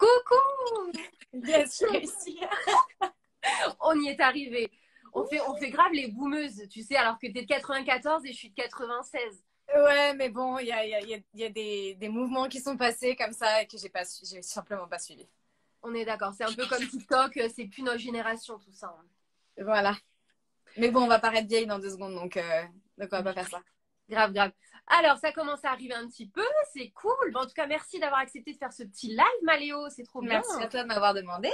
Coucou! Yes, j'ai réussi. On y est arrivé. On fait grave les boomeuses, tu sais, alors que t'es de 94 et je suis de 96. Ouais, mais bon, il y a des mouvements qui sont passés comme ça et que j'ai simplement pas suivi. On est d'accord. C'est un peu comme TikTok, c'est plus notre génération, tout ça, hein. Voilà. Mais bon, on va paraître vieille dans 2 secondes, donc on va pas faire ça. Grave, grave. Alors, ça commence à arriver un petit peu, c'est cool. Bon, en tout cas, merci d'avoir accepté de faire ce petit live, Maléo, c'est trop bien. Merci à toi de m'avoir demandé.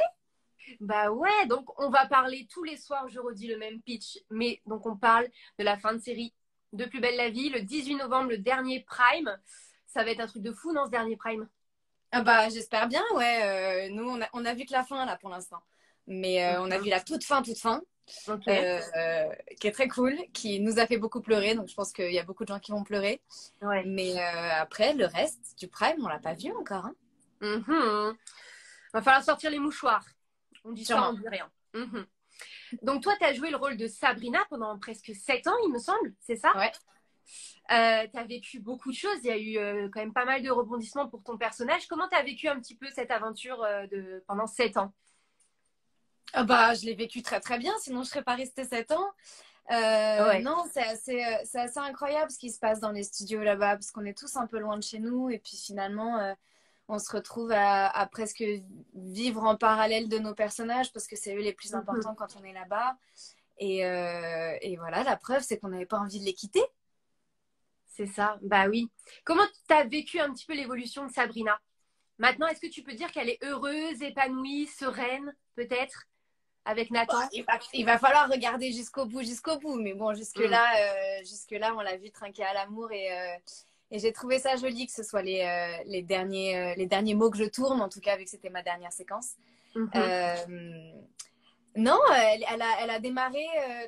Bah ouais, donc on va parler tous les soirs, je redis le même pitch, mais donc on parle de la fin de série de Plus belle la vie, le 18 novembre, le dernier Prime. Ça va être un truc de fou, non, ce dernier Prime? Ah bah, j'espère bien, ouais. Nous, on a vu que la fin, là, pour l'instant. Mais on a vu la toute fin, Ok. qui est très cool, qui nous a fait beaucoup pleurer. Donc, je pense qu'il y a beaucoup de gens qui vont pleurer. Ouais. Mais après, le reste du Prime, on l'a pas vu encore, hein. Mhm. Va falloir sortir les mouchoirs. On dit ça, Sûrement. on dit rien. Mhm. Donc toi, tu as joué le rôle de Sabrina pendant presque 7 ans, il me semble, c'est ça? Ouais. Tu as vécu beaucoup de choses, il y a eu quand même pas mal de rebondissements pour ton personnage. Comment tu as vécu un petit peu cette aventure pendant 7 ans? Ah bah, je l'ai vécu très très bien, sinon je serais pas restée 7 ans. Ouais. Non, c'est assez incroyable ce qui se passe dans les studios là-bas, parce qu'on est tous un peu loin de chez nous, et puis finalement, on se retrouve à presque vivre en parallèle de nos personnages, parce que c'est eux les plus Mhm. importants quand on est là-bas. Et voilà, la preuve, c'est qu'on n'avait pas envie de les quitter. C'est ça, bah oui. Comment tu as vécu un petit peu l'évolution de Sabrina? Maintenant, est-ce que tu peux dire qu'elle est heureuse, épanouie, sereine, peut-être, avec Bah, Nathan? il va falloir regarder jusqu'au bout. Mais bon, Mm. jusque-là, on l'a vu trinquer à l'amour et j'ai trouvé ça joli que ce soit les derniers mots que je tourne, en tout cas, vu que c'était ma dernière séquence. Mhm. Euh, non, elle a démarré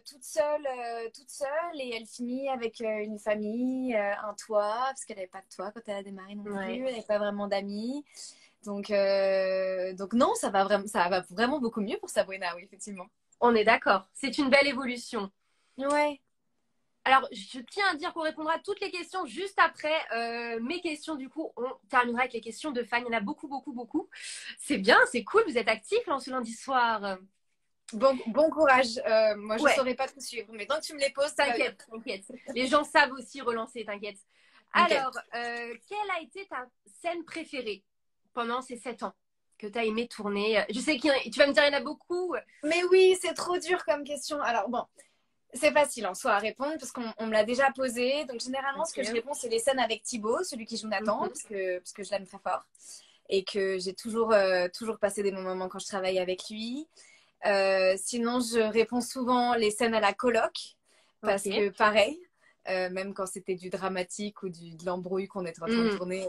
toute seule et elle finit avec une famille, un toit, parce qu'elle n'avait pas de toit quand elle a démarré non plus. Ouais. Elle n'avait pas vraiment d'amis. Donc non, ça va vraiment beaucoup mieux pour Sabrina, oui, effectivement. On est d'accord. C'est une belle évolution. Ouais. Alors, je tiens à dire qu'on répondra à toutes les questions juste après mes questions. Du coup, on terminera avec les questions de fans. Il y en a beaucoup, beaucoup, beaucoup. C'est bien, c'est cool. Vous êtes actifs là, ce lundi soir. Bon courage. Moi, je Ouais, saurais pas tout suivre, mais tant que tu me les poses, tout va bien. t'inquiète, t'inquiète. Les gens savent aussi relancer, t'inquiète. Ok. Alors, quelle a été ta scène préférée pendant ces 7 ans que tu as aimé tourner? Je sais que tu vas me dire, il y en a beaucoup. Mais oui, c'est trop dur comme question. Alors bon, c'est facile en soi à répondre parce qu'on me l'a déjà posé. Donc généralement, ce que je Ok. réponds, c'est les scènes avec Thibaut, celui qui joue Nathan, Mhm. parce que je l'aime très fort et que j'ai toujours passé des bons moments quand je travaille avec lui. Sinon, je réponds souvent les scènes à la coloc Ok. parce que pareil, même quand c'était du dramatique ou de l'embrouille qu'on était en train de Mhm. tourner.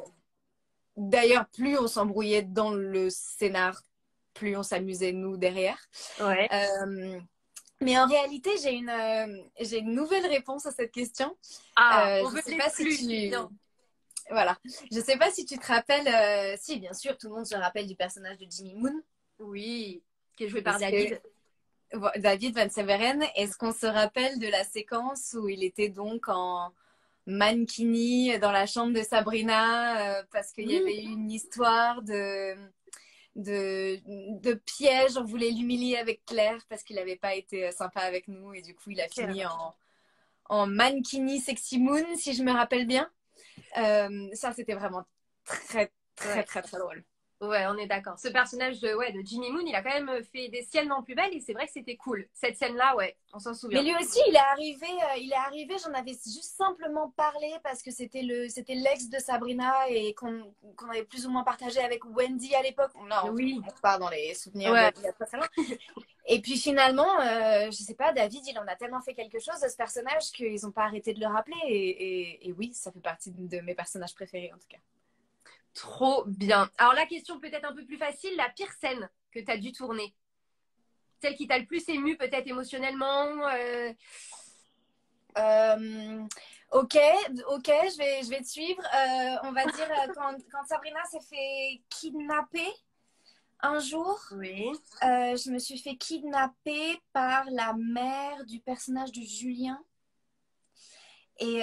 D'ailleurs, plus on s'embrouillait dans le scénar, plus on s'amusait nous derrière. Ouais. Euh, mais en réalité, j'ai une nouvelle réponse à cette question. Ah, on Je veut sais des pas si plus, c'est bien. voilà, je sais pas si tu te rappelles. Si, bien sûr, tout le monde se rappelle du personnage de Jimmy Moon. Oui, qui est joué par Est-ce que David. David Van Severen, est-ce qu'on se rappelle de la séquence où il était donc en mankini dans la chambre de Sabrina parce qu'il y Oui, avait eu une histoire de piège, on voulait l'humilier avec Claire parce qu'il n'avait pas été sympa avec nous et du coup il a c'est fini vrai. en mankini sexy moon si je me rappelle bien. Ça c'était vraiment très très Ouais. très très drôle. Ouais, on est d'accord. Ce personnage de Jimmy Moon, il a quand même fait des siennes en plus belle et c'est vrai que c'était cool. Cette scène-là, ouais, on s'en Mais souvient. lui aussi, il est arrivé, j'en avais juste simplement parlé parce que c'était l'ex de Sabrina et qu'on avait plus ou moins partagé avec Wendy à l'époque. Là, Oui, on repart dans les souvenirs ouais. d'il y a très très loin. Et puis finalement, je sais pas, David, il en a tellement fait quelque chose de ce personnage qu'ils n'ont pas arrêté de le rappeler. Et oui, ça fait partie de mes personnages préférés en tout cas. Trop bien. Alors la question peut-être un peu plus facile, la pire scène que tu as dû tourner. Celle qui t'a le plus ému peut-être émotionnellement. Euh, ok, ok, je vais te suivre. On va dire quand Sabrina s'est fait kidnapper un jour. Oui. Je me suis fait kidnapper par la mère du personnage de Julien et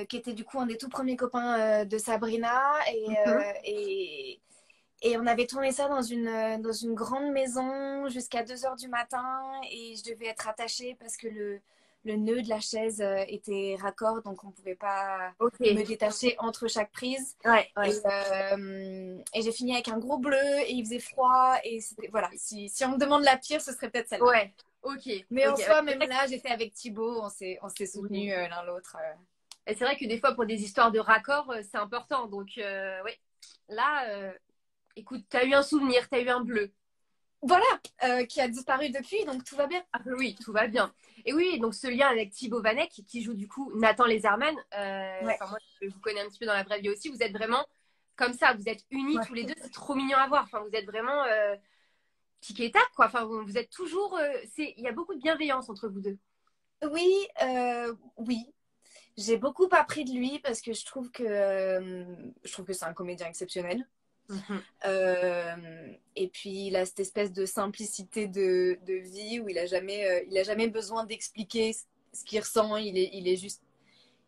qui était du coup un des tout premiers copains de Sabrina Mhm. et Et on avait tourné ça dans une grande maison jusqu'à 2 heures du matin. Et je devais être attachée parce que le nœud de la chaise était raccord. Donc, on ne pouvait pas Ok. me détacher entre chaque prise. Ouais. Et j'ai fini avec un gros bleu et il faisait froid. Et voilà, si on me demande la pire, ce serait peut-être celle-là. Ouais. Ok. Mais en soi, Ouais. même là, j'étais avec Thibaut. On s'est soutenus l'un l'autre. Et c'est vrai que des fois, pour des histoires de raccords, c'est important. Donc, oui. Là, écoute, tu as eu un souvenir, tu as eu un bleu. Voilà, qui a disparu depuis, donc tout va bien. Ah, oui, tout va bien. Et oui, donc ce lien avec Thibaut Vanek, qui joue du coup Nathan Leserman, Ouais. moi je vous connais un petit peu dans la vraie vie aussi, vous êtes vraiment comme ça, vous êtes unis Ouais. tous les deux, c'est trop mignon à voir. Enfin, vous êtes vraiment tic et tac, quoi. Enfin, vous êtes toujours. Il y a beaucoup de bienveillance entre vous deux. Oui, oui. J'ai beaucoup appris de lui parce que je trouve que c'est un comédien exceptionnel. Et puis il a cette espèce de simplicité de vie où il a jamais besoin d'expliquer ce qu'il ressent. Il est juste,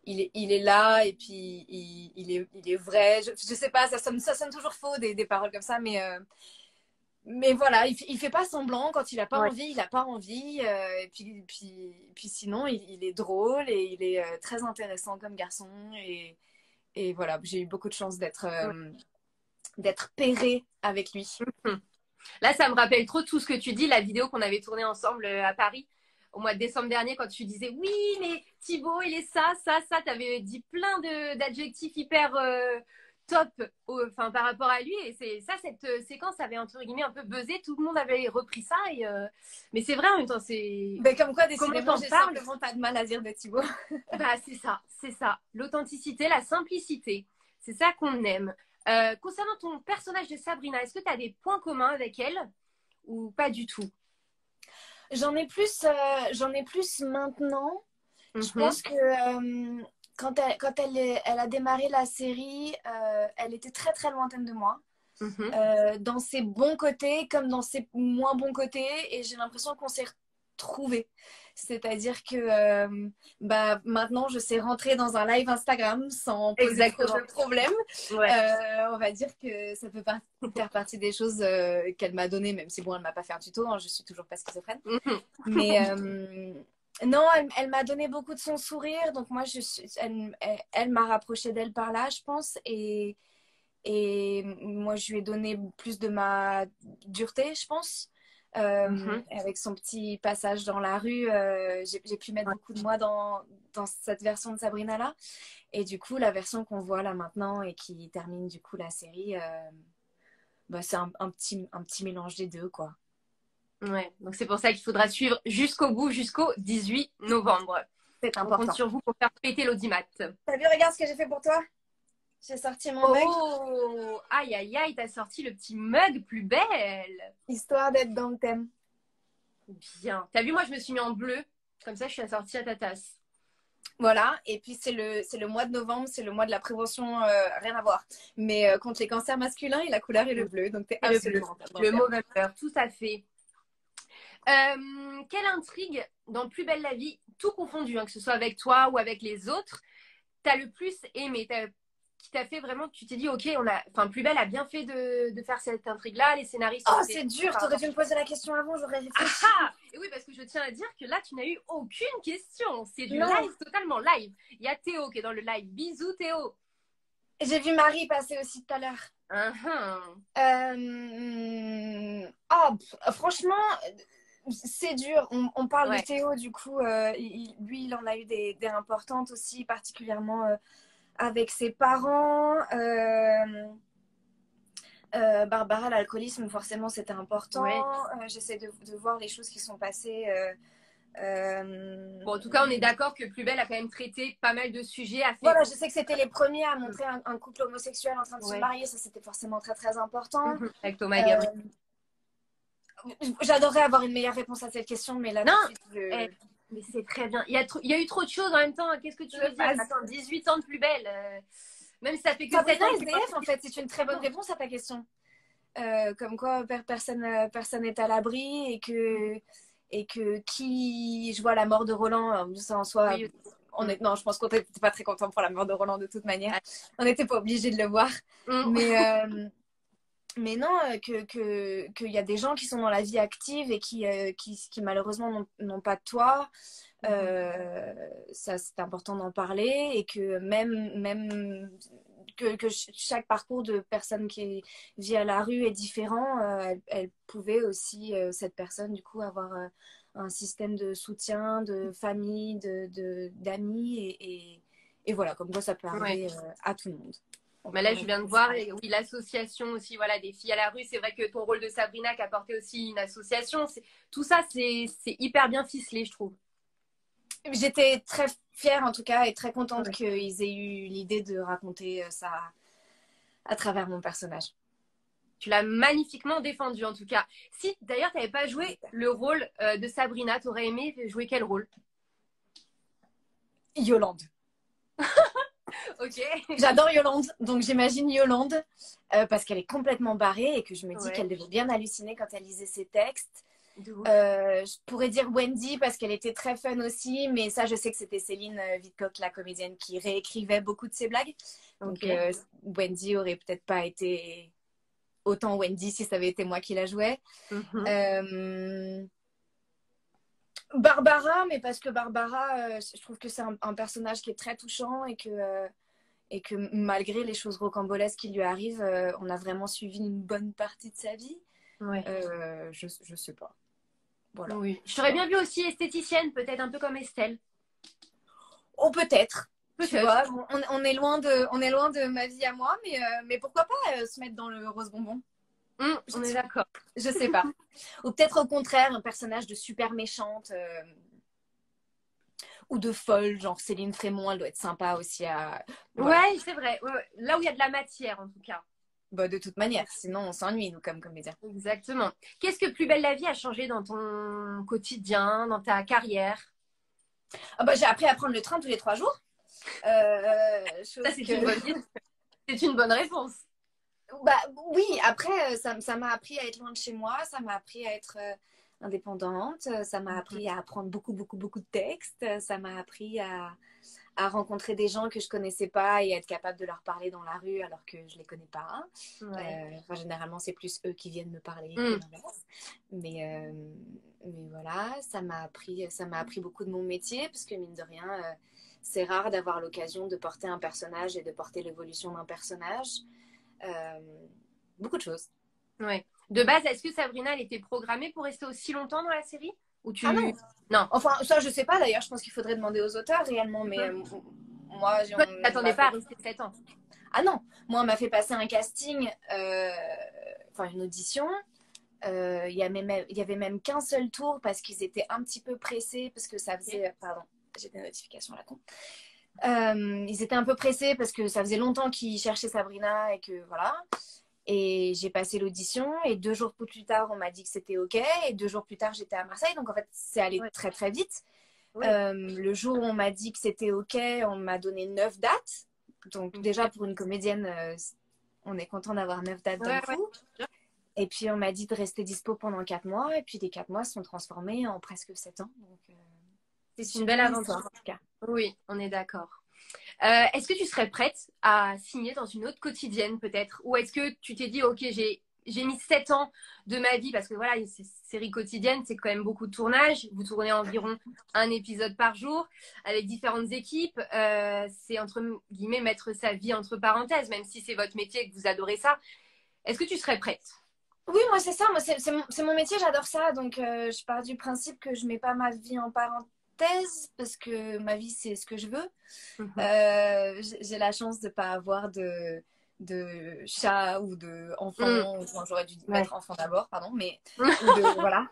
il est là et puis il est vrai. Je sais pas, ça sonne toujours faux des paroles comme ça, mais voilà, il fait pas semblant. Quand il a pas Ouais. envie, il a pas envie. Et puis sinon, il est drôle et il est très intéressant comme garçon. Et voilà, j'ai eu beaucoup de chance d'être pairée avec lui. Là, ça me rappelle trop tout ce que tu dis, la vidéo qu'on avait tournée ensemble à Paris au mois de décembre dernier, quand tu disais oui, mais Thibaut, il est ça, ça, ça. Tu avais dit plein d'adjectifs hyper top enfin, par rapport à lui. Et c'est ça, cette séquence avait entre guillemets un peu buzzé. Tout le monde avait repris ça. Mais c'est vrai en même temps, c'est. Mais comme quoi, Comment décidément, t'en j'ai parles? simplement pas de mal à dire de Thibaut. Bah, c'est ça, c'est ça. L'authenticité, la simplicité. C'est ça qu'on aime. Concernant ton personnage de Sabrina, est-ce que tu as des points communs avec elle ou pas du tout? J'en ai plus maintenant. Je Mhm, pense que elle a démarré la série, elle était très très lointaine de moi. mhm. Dans ses bons côtés comme dans ses moins bons côtés. Et j'ai l'impression qu'on s'est retrouvés. C'est-à-dire que bah, maintenant, je sais rentrer dans un live Instagram sans poser trop Exactement. de problèmes. Ouais. On va dire que ça peut faire partie des choses qu'elle m'a données, même si bon, elle m'a pas fait un tuto, hein, je suis toujours pas schizophrène. Mhm. Mais non, elle m'a donné beaucoup de son sourire, donc moi, elle m'a rapproché d'elle par là, je pense. Et moi, je lui ai donné plus de ma dureté, je pense. Mhm. Avec son petit passage dans la rue, j'ai pu mettre Ouais. beaucoup de moi dans cette version de Sabrina-là. Et du coup, la version qu'on voit là maintenant et qui termine du coup la série, bah, c'est un petit mélange des deux, quoi. Ouais. Donc c'est pour ça qu'il faudra suivre jusqu'au bout, jusqu'au 18 novembre. C'est On compte important. sur vous pour faire péter l'audimat. T'as vu, regarde ce que j'ai fait pour toi. J'ai sorti mon mug, Oh, aïe, aïe, aïe, t'as sorti le petit mug plus belle. histoire d'être dans le thème. Bien. T'as vu, moi, je me suis mis en bleu. Comme ça, je suis assortie à ta tasse. Voilà, et puis c'est le mois de novembre, c'est le mois de la prévention, rien à voir. Mais contre les cancers masculins, et la couleur est le bleu, donc t'es Et le bleu, absolument dans le le thème. Movember, tout à fait. Quelle intrigue dans Plus belle la vie, tout confondu, hein, que ce soit avec toi ou avec les autres, t'as le plus aimé, qui t'a fait vraiment, tu t'es dit, ok, enfin, Plus belle a bien fait de faire cette intrigue-là, les scénaristes ont Oh, été. c'est dur, t'aurais dû me poser la question avant, j'aurais Ah réfléchi. ah! Et oui, parce que je tiens à dire que là, tu n'as eu aucune question. C'est du Non, live, totalement live. Il y a Théo qui est dans le live. Bisous, Théo. j'ai vu Marie passer aussi tout à l'heure. Uh-huh. Franchement, c'est dur. On parle de Ouais. Théo, du coup, lui, il en a eu des importantes aussi, particulièrement avec ses parents. Barbara, l'alcoolisme, forcément, c'était Ouais. important. J'essaie de voir les choses qui sont passées. Bon, en tout cas, on est d'accord que Plus belle a quand même traité pas mal de sujets, a fait. Voilà, je sais que c'était les premiers à montrer un couple homosexuel en train de se Ouais. marier. Ça, c'était forcément très, très important. Avec Thomas Euh, Gabriel. J'adorerais avoir une meilleure réponse à cette question, mais là, Non, tout de suite, eh, mais c'est très bien. Il y a eu trop de choses en même temps. Qu'est-ce que tu veux je dire? passe. Attends, 18 ans de Plus belle. Même si ça fait que 7 Sabrina ans que tu SDF, en fait, c'est une très bonne réponse à ta question. Comme quoi, personne n'est à l'abri et que qui. Je vois la mort de Roland, ça en soi. Oui. Non, je pense qu'on n'était pas très content pour la mort de Roland de toute manière. On n'était pas obligé de le voir. Mm. Mais, Mais non, qu'il y a des gens qui sont dans la vie active et qui malheureusement n'ont pas de toit. Ça, c'est important d'en parler et que même que chaque parcours de personne qui vit à la rue est différent. Elle pouvait aussi, cette personne, du coup, avoir un système de soutien, de famille, d'amis et voilà, comme quoi ça peut Ouais. arriver à tout le monde. Mais là, je viens de voir, et oui, l'association aussi, voilà, des filles à la rue. C'est vrai que ton rôle de Sabrina qui a porté aussi une association. Tout ça, c'est hyper bien ficelé, je trouve. J'étais très fière en tout cas et très contente Ouais. qu'ils aient eu l'idée de raconter ça à travers mon personnage. Tu l'as magnifiquement défendu, en tout cas. Si, d'ailleurs, tu n'avais pas joué le rôle de Sabrina, tu aurais aimé jouer quel rôle? Yolande. Ok. J'adore Yolande, donc j'imagine Yolande parce qu'elle est complètement barrée et que je me dis Ouais. qu'elle devait bien halluciner quand elle lisait ses textes. De ouf. Je pourrais dire Wendy parce qu'elle était très fun aussi, mais ça, je sais que c'était Céline Vidcock, la comédienne, qui réécrivait beaucoup de ses blagues. Donc Ok. Wendy aurait peut-être pas été autant Wendy si ça avait été moi qui la jouais. Mhm. Barbara, mais parce que Barbara, je trouve que c'est un personnage qui est très touchant et que malgré les choses rocambolesques qui lui arrivent, on a vraiment suivi une bonne partie de sa vie. Ouais. Je sais pas. Voilà. Oui. Je t'aurais bien vu aussi esthéticienne, peut-être un peu comme Estelle. Oh, peut-être. Tu vois, Peut-être. on est loin de ma vie à moi, mais pourquoi pas se mettre dans le rose bonbon? On est d'accord. Je sais pas. Ou peut-être au contraire, un personnage de super méchante ou de folle, genre Céline Frémont, elle doit être sympa aussi à. Voilà. Ouais, c'est vrai. Ouais, ouais. Là où il y a de la matière, en tout cas. Bah, de toute manière, sinon on s'ennuie, nous, comme comédiens. Exactement. Qu'est-ce que Plus belle la vie a changé dans ton quotidien, dans ta carrière? Ah bah, j'ai appris à prendre le train tous les 3 jours. Ça, Chose c'est que. une bonne, c'est une bonne réponse. Bah, oui, après, ça m'a appris à être loin de chez moi, ça m'a appris à être indépendante, ça m'a appris à apprendre beaucoup, beaucoup, beaucoup de textes, ça m'a appris à rencontrer des gens que je connaissais pas et à être capable de leur parler dans la rue alors que je les connais pas. Ouais. Enfin, généralement, c'est plus eux qui viennent me parler que Mm. l'inverse. Mais voilà, ça m'a appris beaucoup de mon métier parce que mine de rien, c'est rare d'avoir l'occasion de porter un personnage et de porter l'évolution d'un personnage. Euh, Beaucoup de choses. Ouais. De base, est-ce que Sabrina, elle était programmée pour rester aussi longtemps dans la série? Ou Ah tu... non, Non. enfin ça je sais pas d'ailleurs, je pense qu'il faudrait demander aux auteurs réellement, mais Mhm. moi Toi, tu on m'a t'attendais pas à fait. rester 7 ans. Ah non, moi on m'a fait passer un casting, enfin une audition. Il y avait même qu'un seul tour parce qu'ils étaient un petit peu pressés parce que ça Ok. faisait. Pardon, j'ai des notifications à la con. Ils étaient un peu pressés parce que ça faisait longtemps qu'ils cherchaient Sabrina et que voilà. Et j'ai passé l'audition et 2 jours plus tard, on m'a dit que c'était OK. Et 2 jours plus tard, j'étais à Marseille. Donc en fait, c'est allé Ouais. très très vite. Oui. Le jour où on m'a dit que c'était OK, on m'a donné 9 dates. Donc déjà, Ok. pour une comédienne, on est content d'avoir 9 dates d'un Ouais, ouais. coup. Et puis on m'a dit de rester dispo pendant 4 mois. Et puis les 4 mois se sont transformés en presque 7 ans. Donc C'est une belle super aventure. histoire en tout cas. Oui, on est d'accord. Est-ce que tu serais prête à signer dans une autre quotidienne peut-être? Ou est-ce que tu t'es dit, ok, j'ai mis 7 ans de ma vie, parce que voilà, une série quotidienne, c'est quand même beaucoup de tournage. Vous tournez environ un épisode par jour avec différentes équipes. C'est entre guillemets mettre sa vie entre parenthèses, même si c'est votre métier et que vous adorez ça. Est-ce que tu serais prête? Oui, moi c'est ça, moi c'est mon métier, j'adore ça. Donc je pars du principe que je mets pas ma vie en parenthèse parce que ma vie c'est ce que je veux. Mhm. J'ai la chance de pas avoir de chat ou de Mm. enfant, enfin, j'aurais dû Ouais. mettre enfant d'abord, pardon, mais ou de voilà,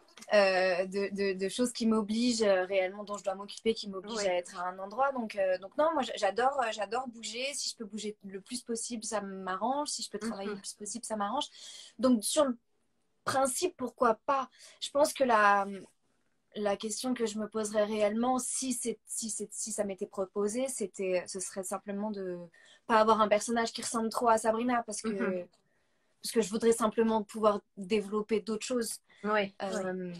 de choses qui m'obligent réellement, dont je dois m'occuper, qui m'obligent Ouais. à être à un endroit. Donc non, moi j'adore bouger. Si je peux bouger le plus possible, ça m'arrange. Si je peux travailler le Mhm. plus possible, ça m'arrange. Donc sur le principe, pourquoi pas? Je pense que la question que je me poserais réellement, si ça m'était proposé, ce serait simplement de pas avoir un personnage qui ressemble trop à Sabrina Mhm. parce que je voudrais simplement pouvoir développer d'autres choses. Ouais. Ouais. Euh,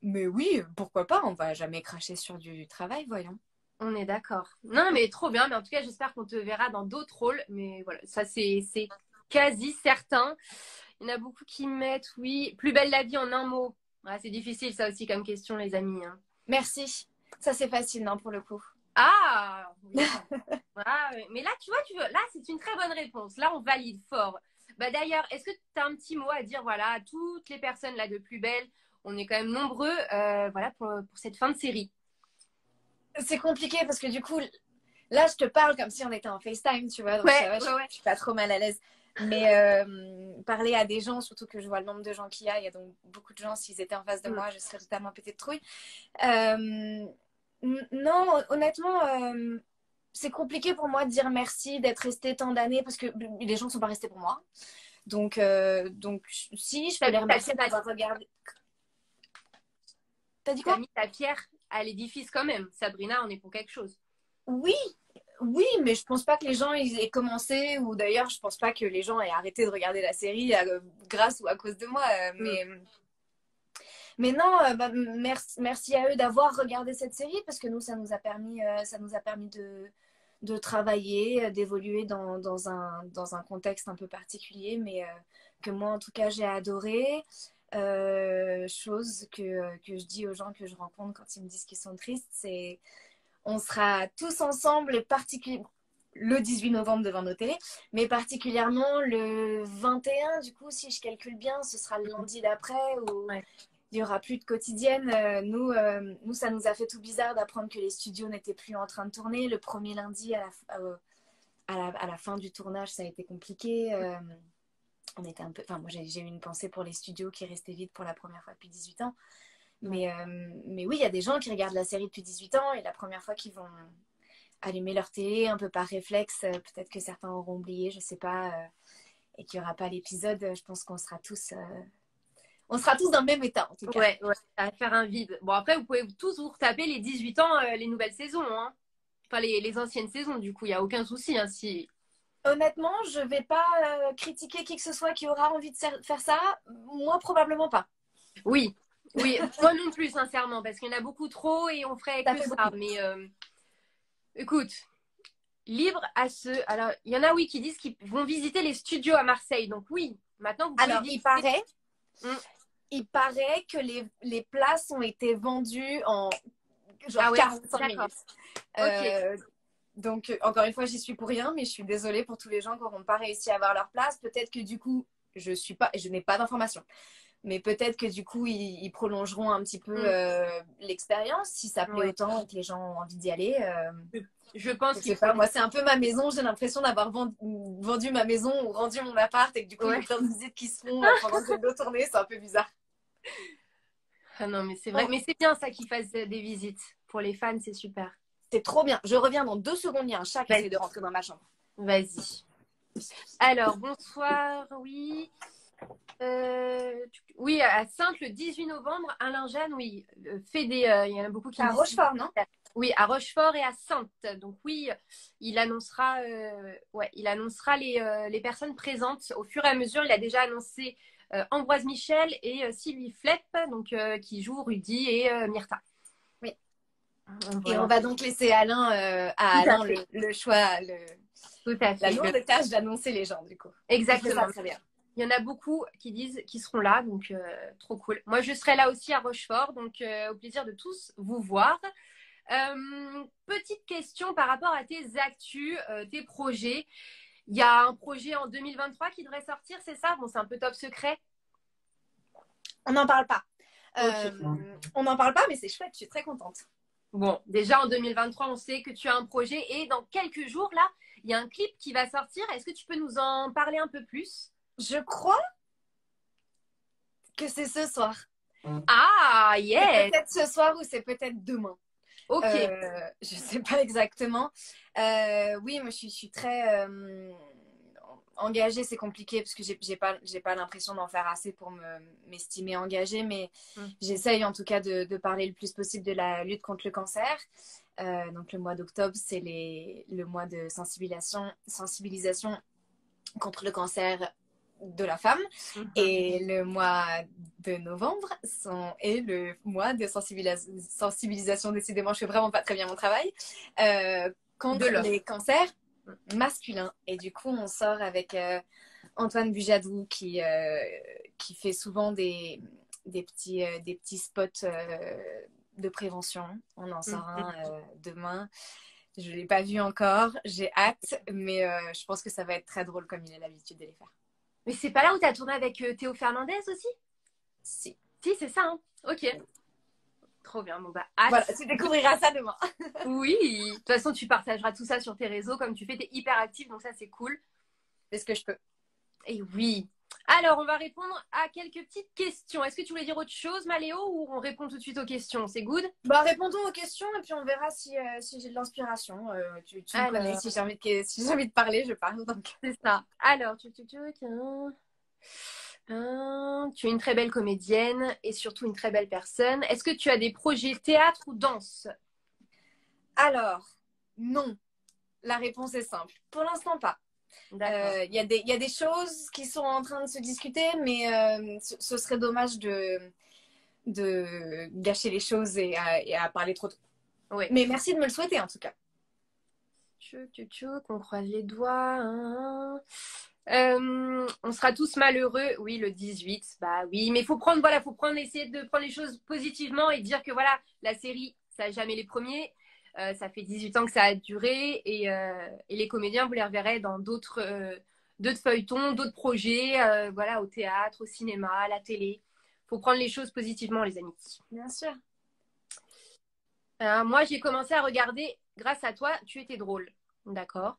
mais oui, pourquoi pas? On va jamais cracher sur du travail, voyons. On est d'accord. Non, mais trop bien. Mais en tout cas, j'espère qu'on te verra dans d'autres rôles. Mais voilà, ça, c'est quasi certain. Il y en a beaucoup qui mettent, oui, Plus belle la vie en un mot. Ouais, c'est difficile ça aussi comme question, les amis. Hein. Merci. Ça, c'est facile, non, pour le coup. Ah, oui. Ah, mais là, là, c'est une très bonne réponse. Là, on valide fort. Bah, d'ailleurs, est-ce que tu as un petit mot à dire, voilà, à toutes les personnes là de Plus belle, on est quand même nombreux, voilà, pour cette fin de série. C'est compliqué parce que du coup, là, je te parle comme si on était en FaceTime, tu vois, donc Ouais, ça va, ouais, ouais. je suis pas trop mal à l'aise. Mais parler à des gens, surtout que je vois le nombre de gens qu'il y a donc beaucoup de gens, s'ils étaient en face de moi, je serais totalement pétée de trouille. Non, honnêtement, c'est compliqué pour moi de dire merci d'être resté tant d'années parce que les gens ne sont pas restés pour moi. Donc si, je peux les remercier d'avoir regardé. T'as dit quoi? T'as mis ta pierre à l'édifice quand même. Sabrina, on est pour quelque chose. Oui, oui, mais je pense pas que les gens ils aient commencé, ou d'ailleurs, je pense pas que les gens aient arrêté de regarder la série grâce ou à cause de moi. Mais non, merci à eux d'avoir regardé cette série parce que nous, ça nous a permis de travailler, d'évoluer dans un contexte un peu particulier, mais que moi, en tout cas, j'ai adoré. Chose que je dis aux gens que je rencontre quand ils me disent qu'ils sont tristes, c'est on sera tous ensemble, le 18 novembre devant nos télés, mais particulièrement le 21, du coup, si je calcule bien, ce sera le lundi d'après où il n'y aura plus de quotidienne. Nous, ça nous a fait tout bizarre d'apprendre que les studios n'étaient plus en train de tourner. Le premier lundi, à la fin du tournage, ça a été compliqué. On était un peu... Enfin, moi, j'ai eu une pensée pour les studios qui restaient vides pour la première fois depuis 18 ans. Mais oui, il y a des gens qui regardent la série depuis 18 ans et la première fois qu'ils vont allumer leur télé, un peu par réflexe, peut-être que certains auront oublié, je sais pas, et qu'il n'y aura pas l'épisode, je pense qu'on sera tous dans le même état, en tout cas. Ouais, ça va faire un vide. Bon, après, vous pouvez tous vous retaper les 18 ans, les nouvelles saisons. Hein. Enfin, les anciennes saisons, du coup, il n'y a aucun souci. Hein, si... Honnêtement, je vais pas critiquer qui que ce soit qui aura envie de faire ça. Moi, probablement pas. Oui, moi non plus, sincèrement, parce qu'il y en a beaucoup trop et on ferait que ça. Mais écoute, libre à ceux. Alors, il y en a, oui, qui disent qu'ils vont visiter les studios à Marseille. Donc, oui, maintenant, vous pouvez visiter. Il paraît que les places ont été vendues en genre 45 minutes. Okay. Donc, encore une fois, j'y suis pour rien, mais je suis désolée pour tous les gens qui n'auront pas réussi à avoir leur place. Peut-être que du coup, je n'ai pas d'informations. Mais peut-être que du coup, ils prolongeront un petit peu l'expérience si ça plaît autant et que les gens ont envie d'y aller. Je pense je sais pas, moi, c'est un peu ma maison. J'ai l'impression d'avoir vendu ma maison ou rendu mon appart et que du coup, il y a plein de visites qui se font pendant que je dois tourner. C'est un peu bizarre. Ah non, mais c'est vrai. Mais c'est bien ça qu'ils fassent des visites. Pour les fans, c'est super. C'est trop bien. Je reviens dans 2 secondes. Il y a un chat qui essaie de rentrer dans ma chambre. Vas-y. Alors, bonsoir. Oui. Oui, à Saintes, le 18 novembre, Alain Jeanne, oui, fait des. Il y en a beaucoup qui. À Rochefort, non? Oui, à Rochefort et à Saintes. Donc oui, il annoncera les personnes présentes au fur et à mesure. Il a déjà annoncé Ambroise Michel et Sylvie Flepp, donc qui jouent Rudy et Myrtha. Oui. Voilà. Et on va donc laisser Alain le choix, la lourde tâche d'annoncer les gens du coup. Exactement. Ça, très bien. Il y en a beaucoup qui disent qu'ils seront là, donc trop cool. Moi, je serai là aussi à Rochefort, donc au plaisir de tous vous voir. Petite question par rapport à tes actus, tes projets. Il y a un projet en 2023 qui devrait sortir, c'est ça? Bon, c'est un peu top secret. On n'en parle pas. On n'en parle pas, mais c'est chouette, je suis très contente. Bon, déjà en 2023, on sait que tu as un projet et dans quelques jours, là, il y a un clip qui va sortir. Est-ce que tu peux nous en parler un peu plus? Je crois que c'est ce soir. Ah, yes! C'est peut-être ce soir ou c'est peut-être demain. Ok. Je ne sais pas exactement. Oui, moi je suis très engagée. C'est compliqué parce que j'ai pas l'impression d'en faire assez pour m'estimer engagée, mais j'essaye en tout cas de parler le plus possible de la lutte contre le cancer. Donc le mois d'octobre, c'est le mois de sensibilisation contre le cancer de la femme. Et le mois de novembre est le mois de sensibilisation, décidément je fais vraiment pas très bien mon travail, contre les cancers masculins. Et du coup on sort avec Antoine Bujadou qui fait souvent des petits spots de prévention. On en sort un demain. Je ne l'ai pas vu encore. J'ai hâte, mais je pense que ça va être très drôle comme il a l'habitude de les faire. Mais c'est pas là où tu as tourné avec Théo Fernandez aussi? Si. Si, c'est ça, hein. Ok. Trop bien. Bon, bah, hâte. Voilà, tu découvriras ça demain. Oui. De toute façon, tu partageras tout ça sur tes réseaux comme tu fais. Tu es hyper active, donc ça, c'est cool. C'est ce que je peux. Et oui. Alors, on va répondre à quelques petites questions. Est-ce que tu voulais dire autre chose, Maléo, ou on répond tout de suite aux questions? C'est good? Bah, répondons aux questions et puis on verra si j'ai de l'inspiration. Tu me connais, si j'ai envie de parler, je parle. Donc. C'est ça. Alors, tu es une très belle comédienne et surtout une très belle personne. Est-ce que tu as des projets théâtre ou danse? Alors, non. La réponse est simple. Pour l'instant, pas. D'accord. Il y a des choses qui sont en train de se discuter, mais ce serait dommage de gâcher les choses et à parler trop tôt. Oui. Mais merci de me le souhaiter en tout cas. On croise les doigts. Hein. On sera tous malheureux, oui, le 18. Bah oui, mais faut prendre, essayer de prendre les choses positivement et dire que voilà, la série, ça n'a jamais les premiers. Ça fait 18 ans que ça a duré et les comédiens, vous les reverrez dans d'autres feuilletons, d'autres projets, voilà, au théâtre, au cinéma, à la télé. Faut prendre les choses positivement, les amis. Bien sûr. Moi, j'ai commencé à regarder grâce à toi, tu étais drôle. D'accord.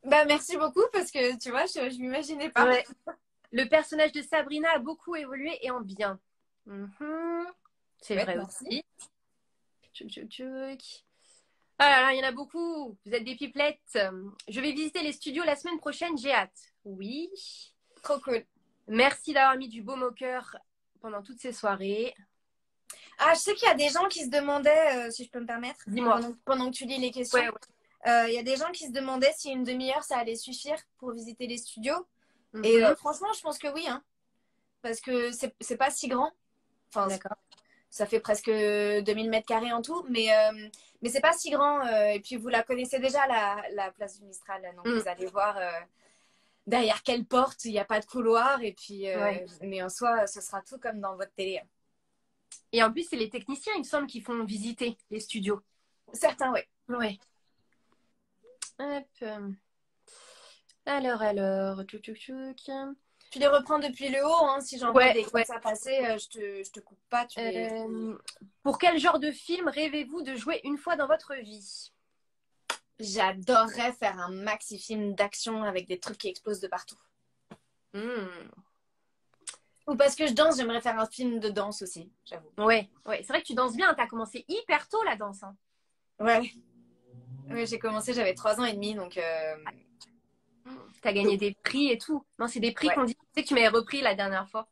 Bah, merci beaucoup parce que tu vois, je m'imaginais pas. Ouais. Le personnage de Sabrina a beaucoup évolué et en bien. C'est vrai aussi. Ah là là, il y en a beaucoup. Vous êtes des pipelettes. Je vais visiter les studios la semaine prochaine, j'ai hâte. Oui. Trop cool. Merci d'avoir mis du baume au cœur pendant toutes ces soirées. Ah, je sais qu'il y a des gens qui se demandaient, si je peux me permettre, dis-moi. Pendant que tu lis les questions, ouais. y a des gens qui se demandaient si une demi-heure ça allait suffire pour visiter les studios. Et franchement, je pense que oui, hein, parce que c'est pas si grand. Enfin, d'accord. Ça fait presque 2000 mètres carrés en tout, mais c'est pas si grand. Et puis vous la connaissez déjà, la place du Mistral, donc vous allez voir derrière quelle porte, il n'y a pas de couloir. Et puis, mais en soi, ce sera tout comme dans votre télé. Et en plus, c'est les techniciens, il me semble, qui font visiter les studios. Certains, oui. Ouais. Hop. Alors. Tu les reprends depuis le haut, hein, si j'en vois des comme ça passer, je te coupe pas. Pour quel genre de film rêvez-vous de jouer une fois dans votre vie? J'adorerais faire un maxi-film d'action avec des trucs qui explosent de partout. Ou parce que je danse, j'aimerais faire un film de danse aussi, j'avoue. Ouais, c'est vrai que tu danses bien, t'as commencé hyper tôt la danse. Hein. Ouais, j'ai commencé, j'avais 3 ans et demi, donc... T'as gagné des prix et tout. Non, c'est des prix qu'on dit. Tu sais que tu m'avais repris la dernière fois.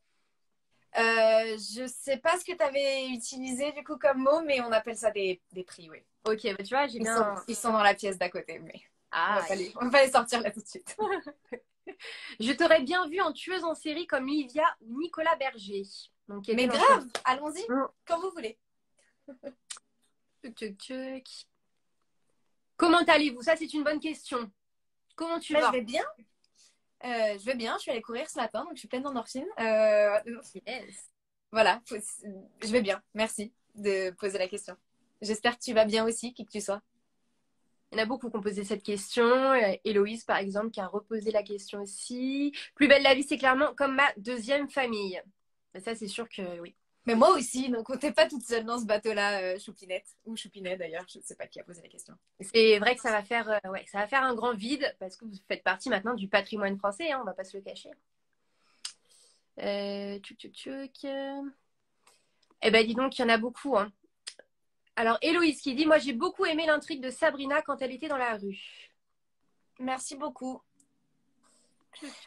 Je sais pas ce que tu avais utilisé du coup comme mot, mais on appelle ça des prix, oui. Ok, bah tu vois, ils sont dans la pièce d'à côté, mais on va pas les sortir là tout de suite. Je t'aurais bien vu en tueuse en série comme Livia ou Nicolas Berger. Donc, mais grave, allons-y, quand vous voulez. Comment allez-vous? Ça, c'est une bonne question. Comment tu vas? Je vais bien. Je vais bien, je suis allée courir ce matin, donc je suis pleine d'endorphines. Yes. Voilà, je vais bien. Merci de poser la question. J'espère que tu vas bien aussi, qui que tu sois. Il y en a beaucoup qui ont posé cette question. Héloïse, par exemple, qui a reposé la question aussi. Plus belle la vie, c'est clairement comme ma deuxième famille. Mais ça, c'est sûr que oui. Mais moi aussi, donc on n'était pas toute seule dans ce bateau-là, Choupinette, ou Choupinet d'ailleurs, je ne sais pas qui a posé la question. C'est vrai que ça va faire un grand vide parce que vous faites partie maintenant du patrimoine français, hein, on va pas se le cacher. Eh ben dis donc, il y en a beaucoup. Hein. Alors Héloïse qui dit, moi j'ai beaucoup aimé l'intrigue de Sabrina quand elle était dans la rue. Merci beaucoup.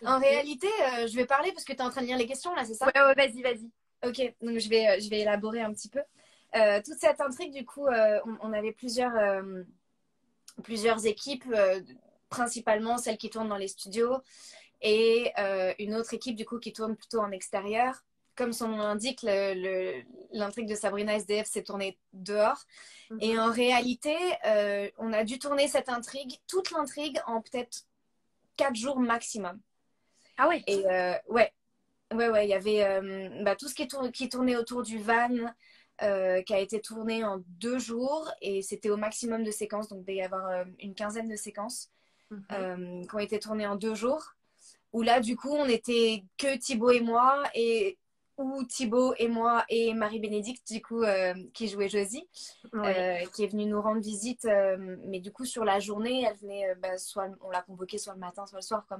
En réalité, je vais parler parce que tu es en train de lire les questions là, c'est ça? Ouais, vas-y. Ok, donc je vais élaborer un petit peu. Toute cette intrigue, du coup, on avait plusieurs équipes, principalement celles qui tournent dans les studios et une autre équipe, du coup, qui tourne plutôt en extérieur. Comme son nom l'indique, l'intrigue de Sabrina SDF s'est tournée dehors. Et en réalité, on a dû tourner cette intrigue, toute l'intrigue, en peut-être 4 jours maximum. Ah ouais. Et ouais, ouais, il y avait tout ce qui tournait autour du van qui a été tourné en 2 jours et c'était au maximum de séquences, donc il devait y avoir une quinzaine de séquences qui ont été tournées en 2 jours. Où là, du coup, on était que Thibaut et moi et ou Thibaut et moi et Marie-Bénédicte, du coup, qui jouait Josie, Oui. qui est venue nous rendre visite. Mais du coup, sur la journée, elle venait, soit on l'a convoquée soit le matin, soit le soir, quoi.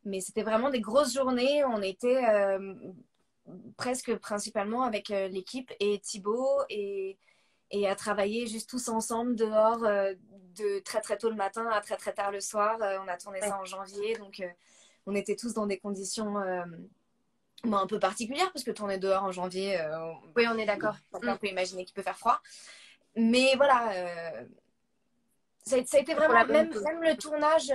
Mais c'était vraiment des grosses journées. On était presque principalement avec l'équipe et Thibaut et à travailler juste tous ensemble dehors de très très tôt le matin à très très tard le soir. On a tourné Ouais. ça en janvier, donc on était tous dans des conditions un peu particulières parce que tourner dehors en janvier, Oui, on est d'accord. chacun peut imaginer qu'il peut faire froid. Mais voilà, ça a été C'est pour la vraiment, bonne cause. même le tournage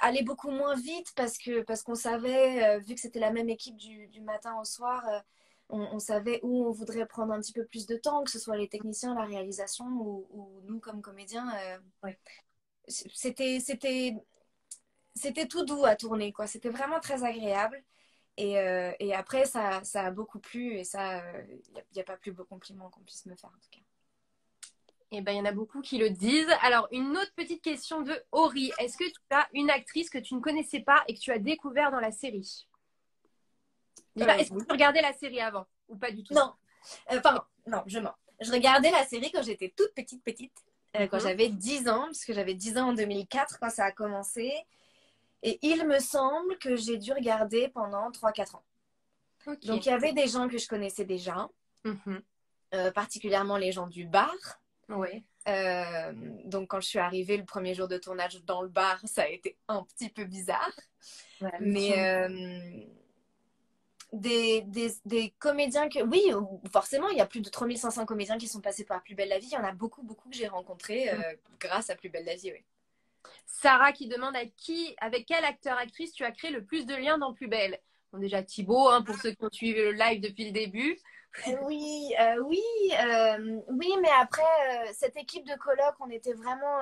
allait beaucoup moins vite parce qu'on savait, vu que c'était la même équipe du matin au soir, on savait où on voudrait prendre un petit peu plus de temps, que ce soit les techniciens, la réalisation ou nous comme comédiens. Ouais. C'était, c'était, c'était tout doux à tourner, quoi. C'était vraiment très agréable. Et après, ça a beaucoup plu et ça, il n'y a pas plus beau compliment qu'on puisse me faire en tout cas. Eh ben, il y en a beaucoup qui le disent. Alors, une autre petite question de Ori. Est-ce que tu as une actrice que tu ne connaissais pas et que tu as découvert dans la série? Déjà, est-ce que Oui. tu regardais la série avant ou pas du tout? Non, enfin, non, je mens. Je regardais la série quand j'étais toute petite, quand Mhm. j'avais 10 ans, parce que j'avais 10 ans en 2004 quand ça a commencé. Et il me semble que j'ai dû regarder pendant 3 4 ans. Donc, Ok. il y avait des gens que je connaissais déjà, Mhm. particulièrement les gens du bar. Ouais. Euh, donc, quand je suis arrivée le premier jour de tournage dans le bar, ça a été un petit peu bizarre. Voilà, le Mais film. des comédiens que... Oui, forcément, il y a plus de 3500 comédiens qui sont passés par Plus belle la vie. Il y en a beaucoup, beaucoup que j'ai rencontrés grâce à Plus belle la vie, oui. Sarah qui demande avec quel acteur-actrice tu as créé le plus de liens dans Plus Belle. Bon, déjà Thibaut, hein, pour ceux qui ont suivi le live depuis le début. Oui, oui, oui, mais après, cette équipe de coloc, on était vraiment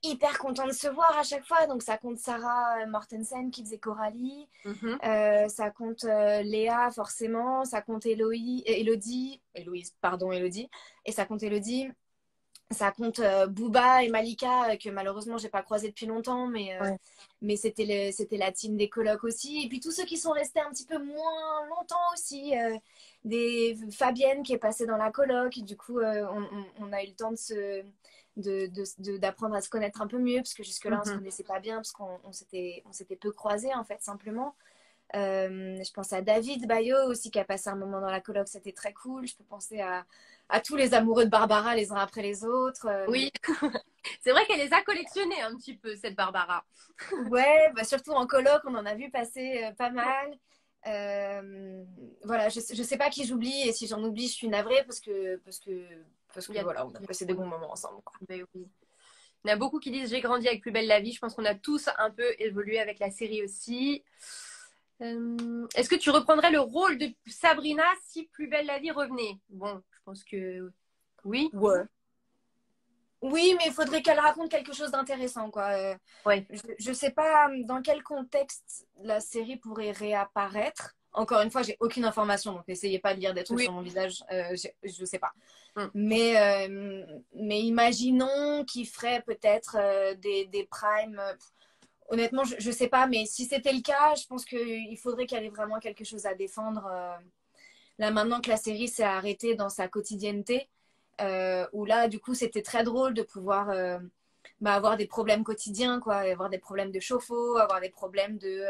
hyper contents de se voir à chaque fois. Donc, ça compte Sarah Mortensen qui faisait Coralie. Mhm. Ça compte Léa, forcément. Ça compte Héloïse, pardon, Élodie. Et ça compte Élodie. Ça compte Booba et Malika, que malheureusement, j'ai pas croisé depuis longtemps, Ouais. mais c'était la team des colocs aussi. Et puis tous ceux qui sont restés un petit peu moins longtemps aussi. Fabienne qui est passée dans la coloc. Du coup, on a eu le temps d'apprendre à se connaître un peu mieux, parce que jusque-là, on se Mhm. connaissait pas bien, parce qu'on s'était peu croisés, en fait, simplement. Je pense à David Bayo aussi qui a passé un moment dans la coloc, c'était très cool. Je peux penser à tous les amoureux de Barbara les uns après les autres. Oui, c'est vrai qu'elle les a collectionnés un petit peu, cette Barbara. Ouais, surtout en coloc, on en a vu passer pas mal. Voilà, je sais pas qui j'oublie et si j'en oublie, je suis navrée parce Il y que a... voilà, on a passé des bons moments ensemble, quoi. Ben oui. Il y en a beaucoup qui disent j'ai grandi avec Plus Belle la Vie. Je pense qu'on a tous un peu évolué avec la série aussi. Est-ce que tu reprendrais le rôle de Sabrina si Plus Belle la Vie revenait? Bon, je pense que oui. Ouais. Oui, mais il faudrait qu'elle raconte quelque chose d'intéressant, quoi. Ouais. Je sais pas dans quel contexte la série pourrait réapparaître. Encore une fois, j'ai aucune information, donc n'essayez pas de lire des trucs Oui. sur mon visage. Je sais pas. Mm. Mais imaginons qu'il ferait peut-être des primes. Honnêtement, je sais pas, mais si c'était le cas, je pense qu'il faudrait qu'elle ait vraiment quelque chose à défendre. Là, maintenant que la série s'est arrêtée dans sa quotidienneté, où là, du coup, c'était très drôle de pouvoir avoir des problèmes quotidiens, quoi, avoir des problèmes de chauffe-eau, avoir des problèmes de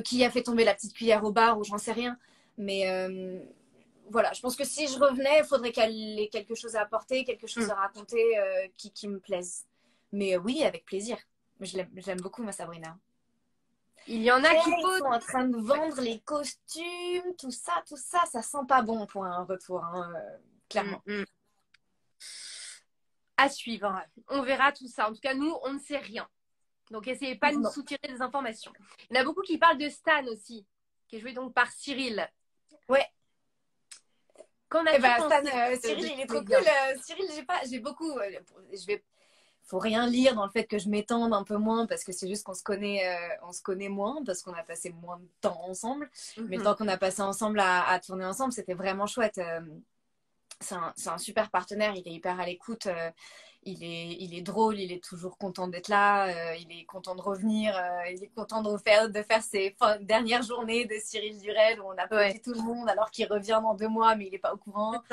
qui a fait tomber la petite cuillère au bar ou j'en sais rien. Mais voilà, je pense que si je revenais, il faudrait qu'elle ait quelque chose à apporter, quelque chose Mm. à raconter qui me plaise. Mais oui, avec plaisir. Je l'aime beaucoup, ma Sabrina. Il y en a Après, qui ils posent. sont en train de Ouais. vendre les costumes, tout ça, ça sent pas bon pour un retour, hein, Mm, clairement. mm. À suivre. On verra tout ça. En tout cas, nous, on ne sait rien. Donc, essayez pas de nous Non. soutirer des informations. Il y en a beaucoup qui parlent de Stan aussi, qui est joué donc par Cyril. Ouais. Qu'en Eh as-tu ben, Stan, pensé de Cyril, ce il est trop cool. comédien? Cyril, j'ai beaucoup. Je vais faut rien lire dans le fait que je m'étende un peu moins parce que c'est juste qu'on on se connaît moins parce qu'on a passé moins de temps ensemble. Mais le temps qu'on a passé ensemble à tourner ensemble, c'était vraiment chouette. C'est un super partenaire, il est hyper à l'écoute, il est drôle, il est toujours content d'être là, il est content de revenir, il est content de faire ses dernières journées de Cyril Durel où on applaudit tout le monde alors qu'il revient dans 2 mois mais il n'est pas au courant.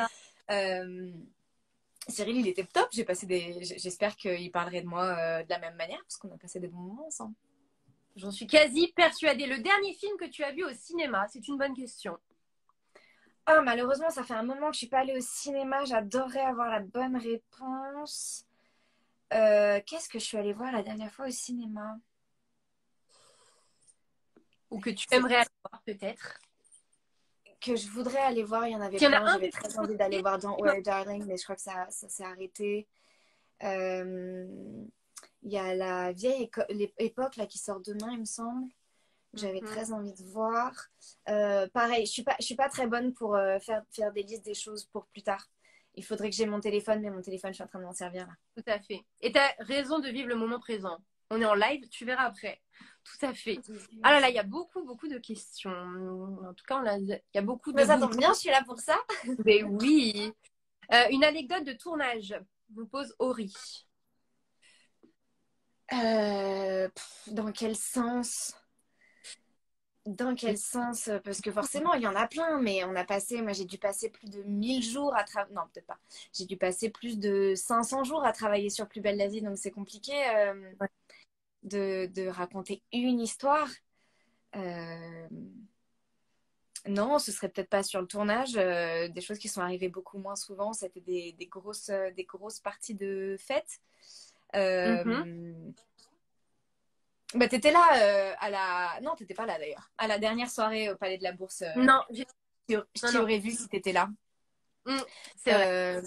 Cyril, il était top, j'espère qu'il parlerait de moi de la même manière parce qu'on a passé des bons moments ensemble. J'en suis quasi persuadée. Le dernier film que tu as vu au cinéma, c'est une bonne question. Ah, malheureusement, ça fait un moment que je suis pas allée au cinéma. J'adorerais avoir la bonne réponse. Qu'est-ce que je suis allée voir la dernière fois au cinéma? Ou que tu aimerais aller voir, peut-être. Que je voudrais aller voir, il y en avait Il y en plein. a un J'avais très envie d'aller voir Don't Worry Darling, mais je crois que ça s'est arrêté. Il y a la vieille époque là, qui sort demain, il me semble. J'avais très envie de voir. Pareil, je suis pas très bonne pour faire des listes des choses pour plus tard. Il faudrait que j'ai mon téléphone, mais mon téléphone, je suis en train de m'en servir là. Tout à fait. Et tu as raison de vivre le moment présent. On est en live, tu verras après. Tout à fait. Ah là là, il y a beaucoup, beaucoup de questions. En tout cas, il y a beaucoup de... Mais ça tombe bien, je suis là pour ça. Mais oui. Une anecdote de tournage, vous pose Ori. Dans quel sens? Dans quel sens? Parce que forcément, il y en a plein, mais moi j'ai dû passer plus de 1000 jours à travailler. Non, peut-être pas. J'ai dû passer plus de 500 jours à travailler sur Plus belle la vie, donc c'est compliqué de raconter une histoire. Non, ce serait peut-être pas sur le tournage. Des choses qui sont arrivées beaucoup moins souvent, c'était des grosses parties de fête. Bah, t'étais là à la... Non, t'étais pas là d'ailleurs. À la dernière soirée au Palais de la Bourse. Non, je t'y aurais vu si t'étais là. C'est vrai.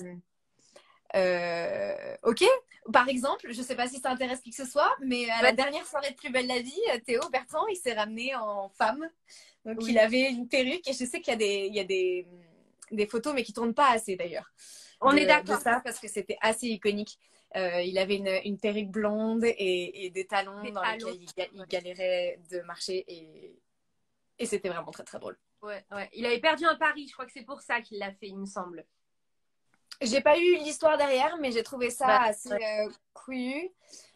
Ok. Par exemple, je sais pas si ça intéresse qui que ce soit, mais à la dernière soirée de Plus belle la vie, Théo Bertrand, il s'est ramené en femme. Donc il avait une perruque et je sais qu'il y a des photos, mais qui tournent pas assez d'ailleurs. On est d'accord. De ça parce que c'était assez iconique. Il avait une perruque blonde et des talons lesquels il galérait de marcher et c'était vraiment très très drôle. Ouais. Il avait perdu un pari, je crois que c'est pour ça qu'il l'a fait, il me semble. J'ai pas eu l'histoire derrière, mais j'ai trouvé ça assez couillu.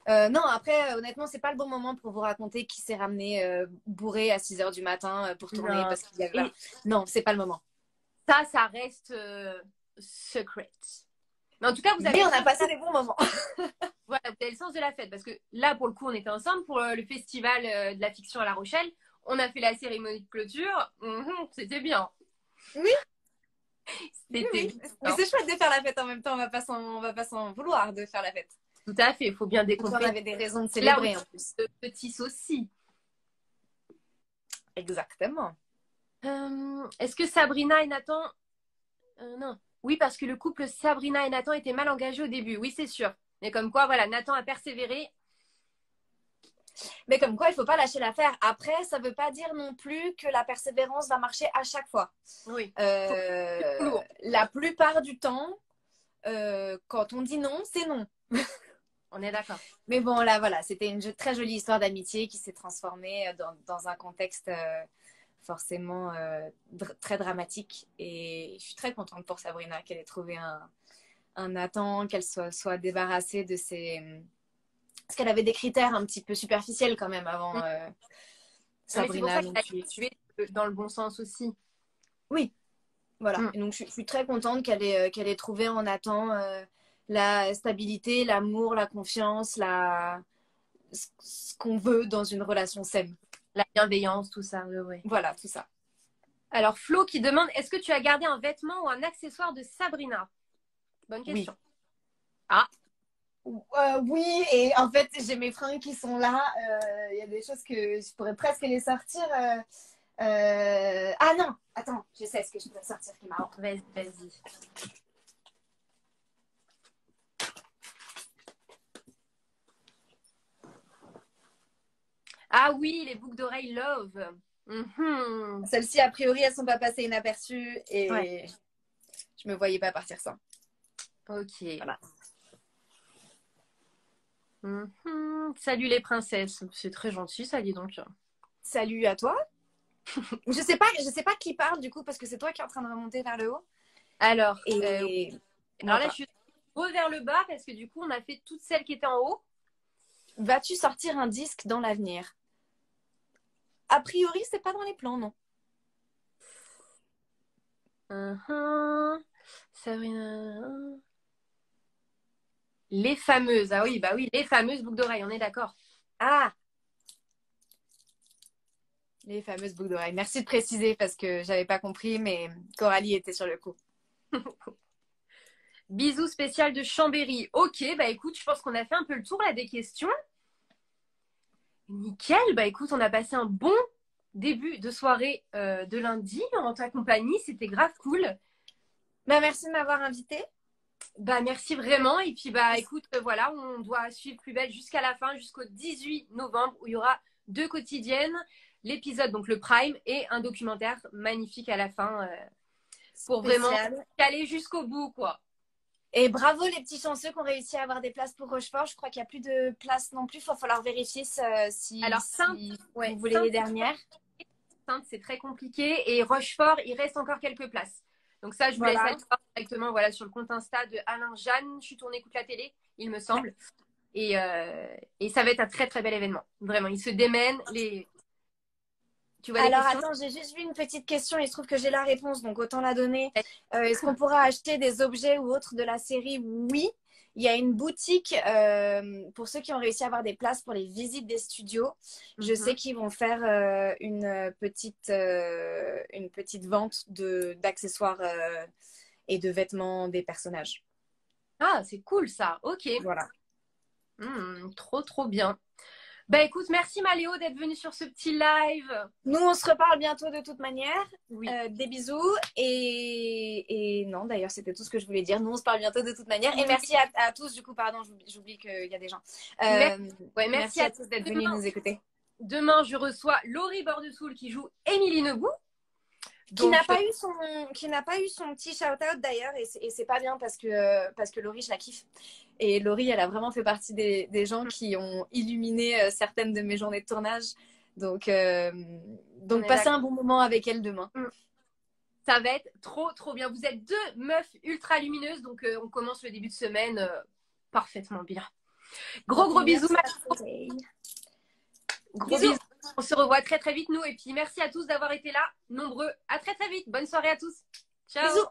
Non, après, honnêtement, c'est pas le bon moment pour vous raconter qui s'est ramené bourré à 6h du matin pour tourner parce qu'il y avait... Non, c'est pas le moment. Ça reste secret. Mais en tout cas, on a passé des bons moments. Voilà, vous avez le sens de la fête. Parce que là, pour le coup, on était ensemble pour le festival de la fiction à La Rochelle. On a fait la cérémonie de clôture. C'était bien. Oui. Oui. Mais c'est chouette de faire la fête en même temps. On va pas s'en vouloir de faire la fête. Tout à fait. Il faut bien décompresser. On avait des raisons de célébrer en plus. Petit aussi. Exactement. Est-ce que Sabrina et Nathan... non. Oui, parce que le couple Sabrina et Nathan était mal engagé au début. Oui, c'est sûr. Mais comme quoi, voilà, Nathan a persévéré. Mais comme quoi, il ne faut pas lâcher l'affaire. Après, ça ne veut pas dire non plus que la persévérance va marcher à chaque fois. Oui. La plupart du temps, quand on dit non, c'est non. On est d'accord. Mais bon, là, voilà, c'était une très jolie histoire d'amitié qui s'est transformée dans un contexte forcément très dramatique. Et je suis très contente pour Sabrina qu'elle ait trouvé un Nathan, qu'elle soit débarrassée de ses... Parce qu'elle avait des critères un petit peu superficiels quand même avant Sabrina. Mais c'est pour ça que tu es dans le bon sens aussi. Oui, voilà. Et donc je suis très contente qu'elle ait trouvé en Nathan la stabilité, l'amour, la confiance, ce qu'on veut dans une relation saine. La bienveillance, tout ça. Oui. Voilà, tout ça. Alors Flo qui demande, est-ce que tu as gardé un vêtement ou un accessoire de Sabrina? Bonne question. Oui. Oui, et en fait, j'ai mes fringues qui sont là. Il y a des choses que je pourrais presque les sortir. Ah non, attends, je sais ce que je peux sortir qui est marrant. Vas-y. Ah oui, les boucles d'oreilles Love. Celles-ci, a priori, elles sont pas passées inaperçues et je me voyais pas partir sans. Ok. Voilà. Salut les princesses. C'est très gentil, ça, dis donc. Salut à toi. Je sais pas qui parle du coup parce que c'est toi qui es en train de remonter vers le haut. Alors, Et alors moi là, pas. je suis vers le bas parce que du coup, on a fait toutes celles qui étaient en haut. Vas-tu sortir un disque dans l'avenir? A priori, c'est pas dans les plans, non. Sabrina. Les fameuses. Ah oui, bah oui, les fameuses boucles d'oreilles, on est d'accord. Ah, les fameuses boucles d'oreilles. Merci de préciser parce que j'avais pas compris, mais Coralie était sur le coup. Bisous spécial de Chambéry. Ok, bah écoute, je pense qu'on a fait un peu le tour là des questions. Nickel, bah écoute, on a passé un bon début de soirée de lundi en ta compagnie. C'était grave cool. Bah, merci de m'avoir invitée. Bah merci vraiment. Et puis bah écoute, voilà, on doit suivre Plus Belle jusqu'à la fin, jusqu'au 18 novembre où il y aura 2 quotidiennes, l'épisode, donc le Prime, et un documentaire magnifique à la fin pour vraiment Spécial. aller jusqu'au bout, quoi. Et bravo les petits chanceux qui ont réussi à avoir des places pour Rochefort. Je crois qu'il n'y a plus de places non plus. Il va falloir vérifier Alors Sainte, si ouais, vous voulez Sainte, les dernières. c'est très compliqué. Et Rochefort, il reste encore quelques places. Donc ça, je vous laisse Voilà. aller voir directement voilà, sur le compte Insta de Alain Jeanne. Je suis tournée écoute la télé, il me semble. Et ça va être un très très bel événement. Vraiment, il se démène. Tu vois les Alors questions? attends, j'ai juste vu une petite question. Il se trouve que j'ai la réponse, donc autant la donner. Est-ce qu'on pourra acheter des objets ou autres de la série? Oui. Il y a une boutique pour ceux qui ont réussi à avoir des places pour les visites des studios. Je sais qu'ils vont faire une petite vente d'accessoires et de vêtements des personnages. Ah, c'est cool ça. Ok. Voilà. Trop trop bien. Bah écoute, merci Maléo d'être venue sur ce petit live. Nous, on se reparle bientôt de toute manière. Oui. Des bisous. Et non, d'ailleurs, c'était tout ce que je voulais dire. Nous, on se parle bientôt de toute manière. Et merci à tous. Du coup, pardon, j'oublie qu'il y a des gens. Merci à tous d'être venus nous écouter. Demain, je reçois Laurie Bordesoul qui joue Émilie Nebou. Qui n'a pas eu son petit shout-out d'ailleurs. Et c'est pas bien parce que Laurie, je la kiffe. Et Laurie, elle a vraiment fait partie des gens qui ont illuminé certaines de mes journées de tournage. Donc passez un bon moment avec elle demain. Ça va être trop, trop bien. Vous êtes 2 meufs ultra lumineuses, donc on commence le début de semaine parfaitement bien. Gros bisous, Gros bisous. On se revoit très, très vite, nous. Et puis, merci à tous d'avoir été là, nombreux. À très, très vite. Bonne soirée à tous. Ciao. Bisous.